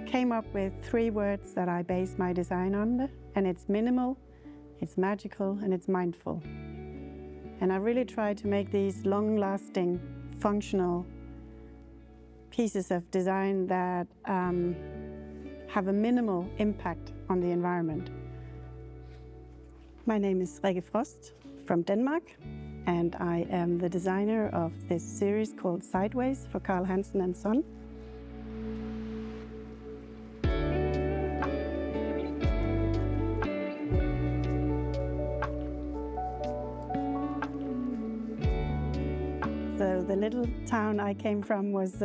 came up with 3 words that I base my design on, and it's minimal, it's magical, and it's mindful. And I really try to make these long-lasting, functional pieces of design that have a minimal impact on the environment. My name is Rikke Frost from Denmark, and I am the designer of this series called Sideways for Hansen and Son. So the little town I came from was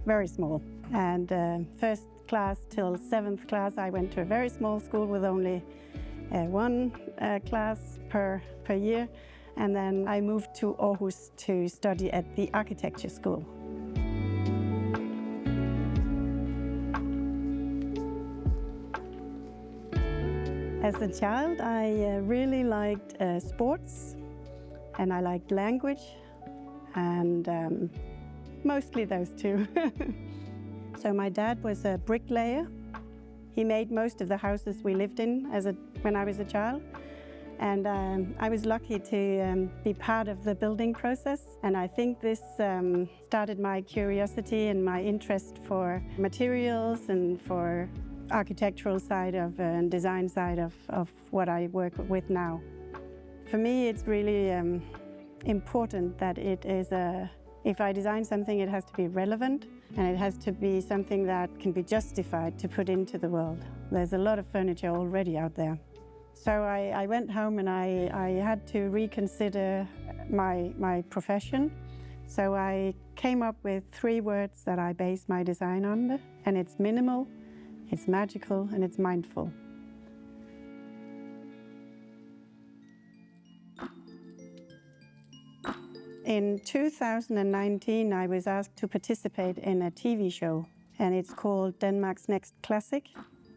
very small, and first class till 7th class I went to a very small school with only 1 class per year, and then I moved to Aarhus to study at the architecture school. As a child I really liked sports, and I liked language, and mostly those 2. So my dad was a bricklayer. He made most of the houses we lived in when I was a child. And I was lucky to be part of the building process. And I think this started my curiosity and my interest for materials and for architectural side of and design side of what I work with now. For me, it's really important that it is if I design something, it has to be relevant, and it has to be something that can be justified to put into the world. There's a lot of furniture already out there. So I went home and I had to reconsider my profession. So I came up with 3 words that I base my design on, and it's minimal, it's magical, and it's mindful. In 2019, I was asked to participate in a TV show, and it's called Denmark's Next Classic.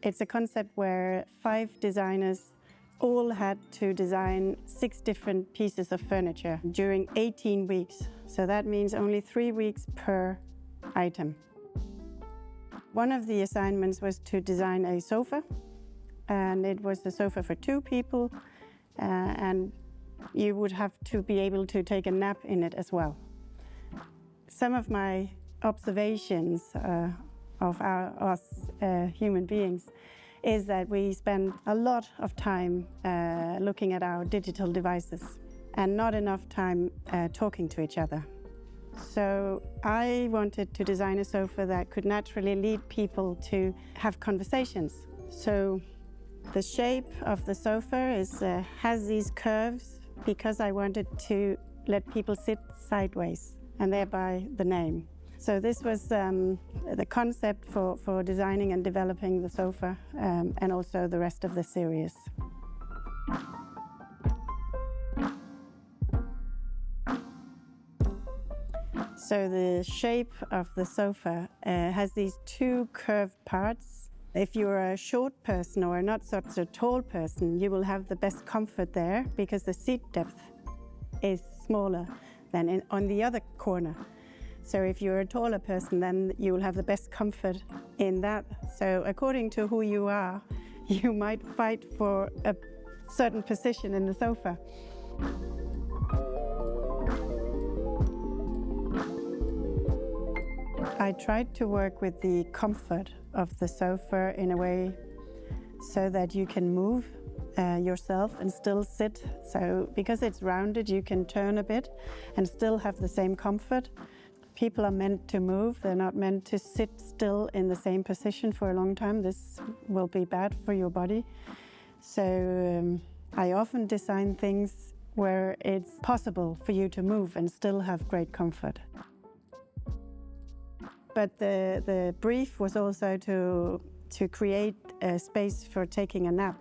It's a concept where 5 designers all had to design 6 different pieces of furniture during 18 weeks. So that means only 3 weeks per item. One of the assignments was to design a sofa, and it was a sofa for 2 people, and you would have to be able to take a nap in it as well. Some of my observations of us human beings is that we spend a lot of time looking at our digital devices and not enough time talking to each other. So I wanted to design a sofa that could naturally lead people to have conversations. So the shape of the sofa has these curves because I wanted to let people sit sideways, and thereby the name. So this was the concept for designing and developing the sofa, and also the rest of the series. So the shape of the sofa has these 2 curved parts. If you're a short person or not such a tall person, you will have the best comfort there because the seat depth is smaller than on the other corner. So if you're a taller person, then you will have the best comfort in that. So according to who you are, you might fight for a certain position in the sofa. I tried to work with the comfort of the sofa in a way so that you can move yourself and still sit. So because it's rounded, you can turn a bit and still have the same comfort. People are meant to move. They're not meant to sit still in the same position for a long time. This will be bad for your body. So I often design things where it's possible for you to move and still have great comfort. But the brief was also to create a space for taking a nap.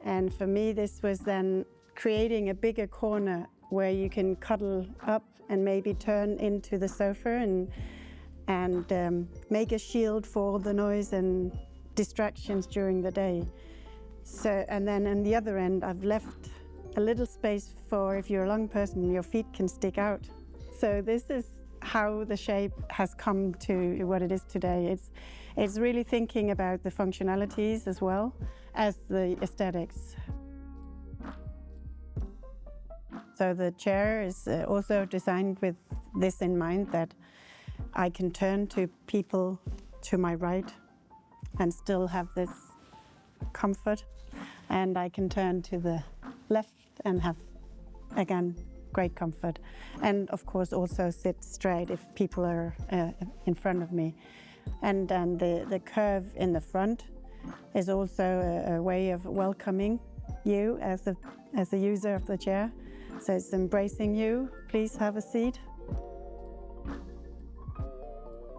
And for me, this was then creating a bigger corner where you can cuddle up and maybe turn into the sofa and make a shield for all the noise and distractions during the day. So, and then on the other end, I've left a little space for, if you're a long person, your feet can stick out. So this is how the shape has come to what it is today. It's really thinking about the functionalities as well as the aesthetics. So the chair is also designed with this in mind, that I can turn to people to my right and still have this comfort, and I can turn to the left and have, again, great comfort. And of course also sit straight if people are in front of me. And then the curve in the front is also a way of welcoming you as a user of the chair. So it's embracing you, please have a seat.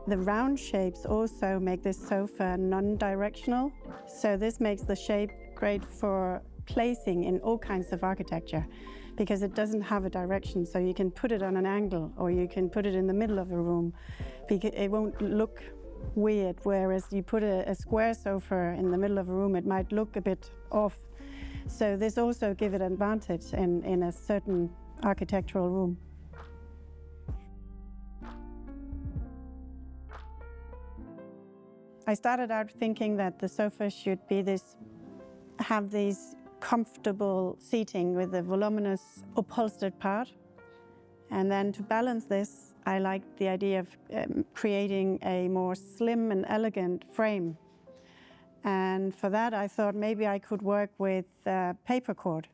The round shapes also make this sofa non-directional. So this makes the shape great for placing in all kinds of architecture, because it doesn't have a direction. So you can put it on an angle, or you can put it in the middle of a room. It won't look weird, whereas you put a square sofa in the middle of a room, it might look a bit off. So this also gives it an advantage in a certain architectural room. I started out thinking that the sofa should be have these comfortable seating with a voluminous upholstered part. And then to balance this, I liked the idea of creating a more slim and elegant frame. And for that, I thought maybe I could work with papercord.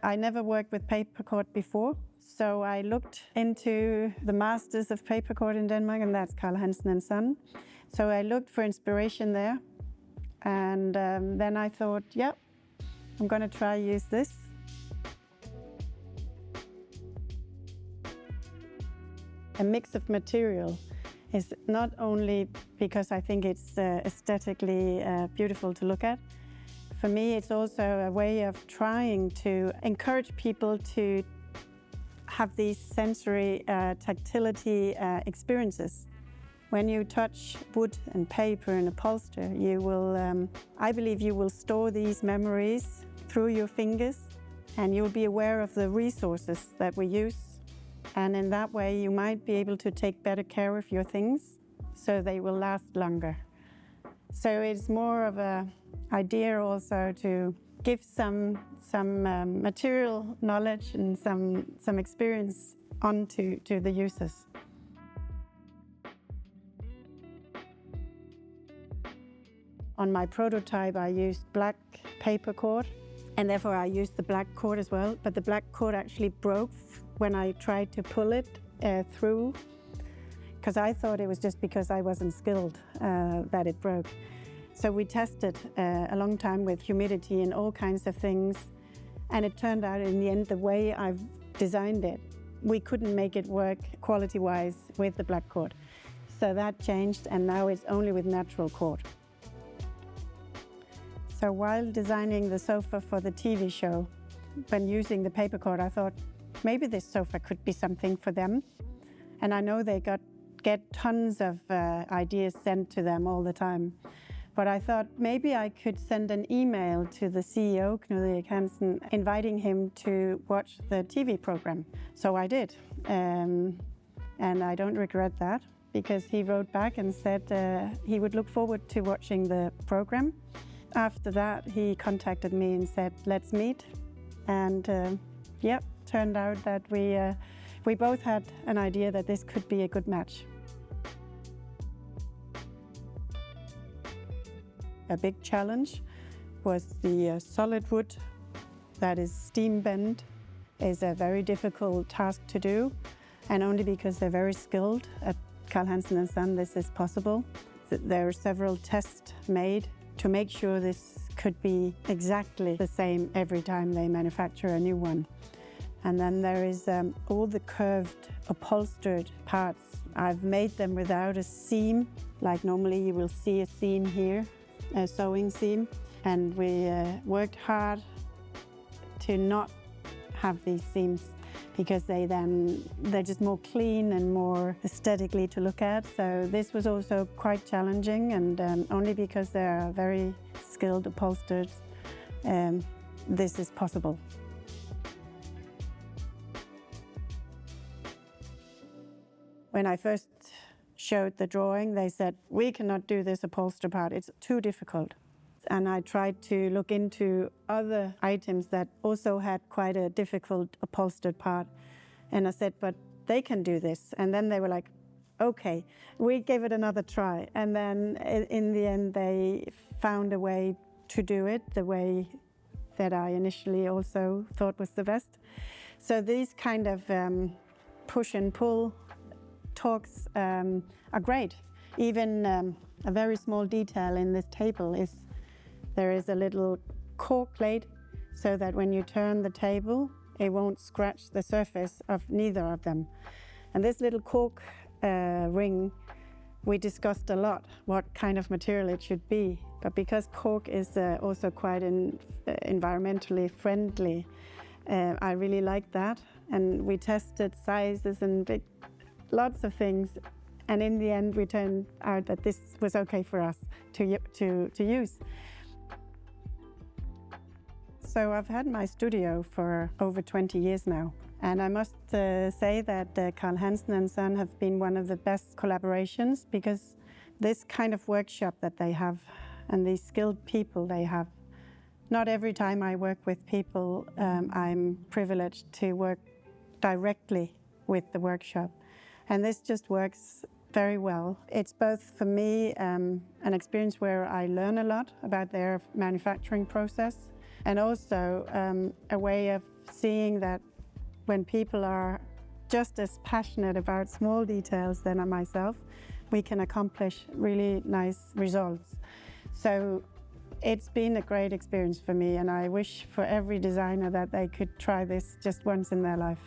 I never worked with papercord before, so I looked into the masters of papercord in Denmark, and that's Hansen and Son. So I looked for inspiration there, and then I thought, yep, I'm going to try use this. A mix of material is not only because I think it's aesthetically beautiful to look at. For me, it's also a way of trying to encourage people to have these sensory tactility experiences. When you touch wood and paper and upholster, you will, I believe you will store these memories through your fingers, and you'll be aware of the resources that we use. And in that way, you might be able to take better care of your things, so they will last longer. So it's more of an idea also to give some material knowledge and some experience onto the users. On my prototype, I used black paper cord, and therefore I used the black cord as well. But the black cord actually broke when I tried to pull it through, because I thought it was just because I wasn't skilled that it broke. So we tested a long time with humidity and all kinds of things, and it turned out in the end the way I've designed it, we couldn't make it work quality-wise with the black cord. So that changed, and now it's only with natural cord. So while designing the sofa for the TV show, when using the paper cord, I thought maybe this sofa could be something for them. And I know they get tons of ideas sent to them all the time. But I thought maybe I could send an email to the CEO, Rikke Hansen, inviting him to watch the TV program. So I did. And I don't regret that, because he wrote back and said he would look forward to watching the program. After that, he contacted me and said, let's meet. And yep, turned out that we both had an idea that this could be a good match. A big challenge was the solid wood that is steam bent. Is a very difficult task to do, and only because they're very skilled at Hansen and Son this is possible. There are several tests made to make sure this could be exactly the same every time they manufacture a new one. And then there is all the curved upholstered parts. I've made them without a seam, like normally you will see a seam here, a sewing seam. And we worked hard to not have these seams, because they're just more clean and more aesthetically to look at. So this was also quite challenging, and only because they are very skilled upholsterers, this is possible. When I first showed the drawing, they said, we cannot do this upholstered part, it's too difficult. And I tried to look into other items that also had quite a difficult upholstered part. And I said, but they can do this. And then they were like, okay, we gave it another try. And then in the end, they found a way to do it the way that I initially also thought was the best. So these kind of push and pull talks are great. Even a very small detail in this table is there is a little cork plate so that when you turn the table, it won't scratch the surface of neither of them. And this little cork ring, we discussed a lot what kind of material it should be. But because cork is also quite environmentally friendly, I really liked that. And we tested sizes and lots of things. And in the end, we turned out that this was okay for us to use. So I've had my studio for over 20 years now. And I must say that Carl Hansen and Son have been one of the best collaborations, because this kind of workshop that they have and these skilled people they have, not every time I work with people, I'm privileged to work directly with the workshop. And this just works very well. It's both for me an experience where I learn a lot about their manufacturing process, and also a way of seeing that when people are just as passionate about small details than myself, we can accomplish really nice results. So it's been a great experience for me, and I wish for every designer that they could try this just once in their life.